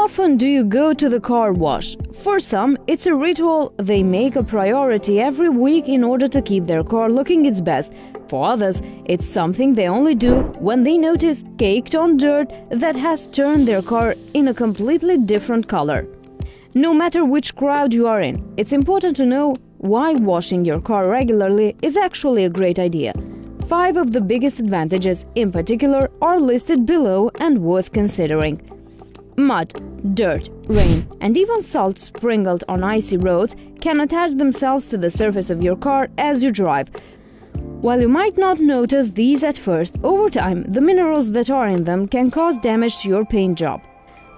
often do you go to the car wash? For some, it's a ritual they make a priority every week in order to keep their car looking its best. For others, it's something they only do when they notice caked-on dirt that has turned their car in a completely different color. No matter which crowd you are in, it's important to know why washing your car regularly is actually a great idea. 5 of the biggest advantages, in particular, are listed below and worth considering. Mud, dirt, rain, and even salt sprinkled on icy roads can attach themselves to the surface of your car as you drive. While you might not notice these at first, over time, the minerals that are in them can cause damage to your paint job.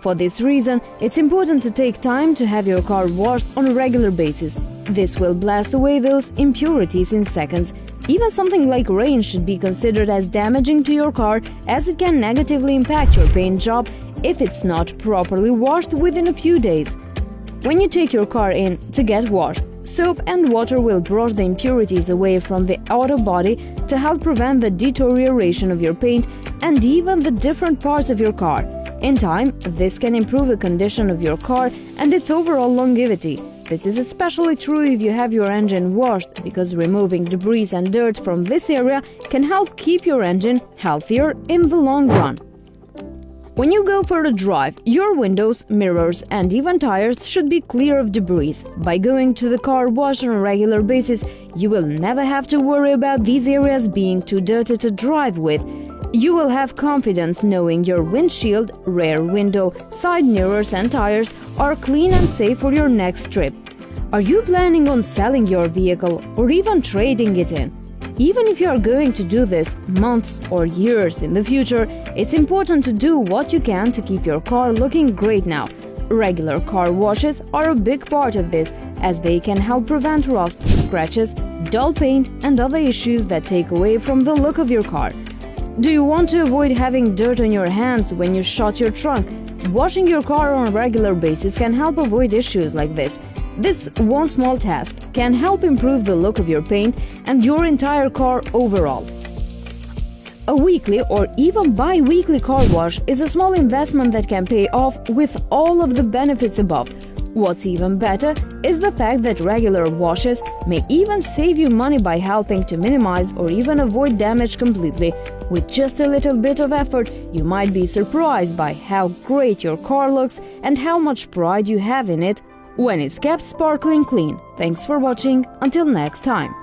For this reason, it's important to take time to have your car washed on a regular basis. This will blast away those impurities in seconds. Even something like rain should be considered as damaging to your car, as it can negatively impact your paint job if it's not properly washed within a few days. When you take your car in to get washed, soap and water will brush the impurities away from the outer body to help prevent the deterioration of your paint and even the different parts of your car. In time, this can improve the condition of your car and its overall longevity. This is especially true if you have your engine washed, because removing debris and dirt from this area can help keep your engine healthier in the long run. When you go for a drive, your windows, mirrors, and even tires should be clear of debris. By going to the car wash on a regular basis, you will never have to worry about these areas being too dirty to drive with. You will have confidence knowing your windshield, rear window, side mirrors, and tires are clean and safe for your next trip. Are you planning on selling your vehicle or even trading it in? Even if you are going to do this months or years in the future, it's important to do what you can to keep your car looking great now. Regular car washes are a big part of this, as they can help prevent rust, scratches, dull paint, and other issues that take away from the look of your car. Do you want to avoid having dirt on your hands when you shut your trunk? Washing your car on a regular basis can help avoid issues like this. This one small task can help improve the look of your paint and your entire car overall. A weekly or even bi-weekly car wash is a small investment that can pay off with all of the benefits above. What's even better is the fact that regular washes may even save you money by helping to minimize or even avoid damage completely. With just a little bit of effort, you might be surprised by how great your car looks and how much pride you have in it when it's kept sparkling clean. Thanks for watching. Until next time.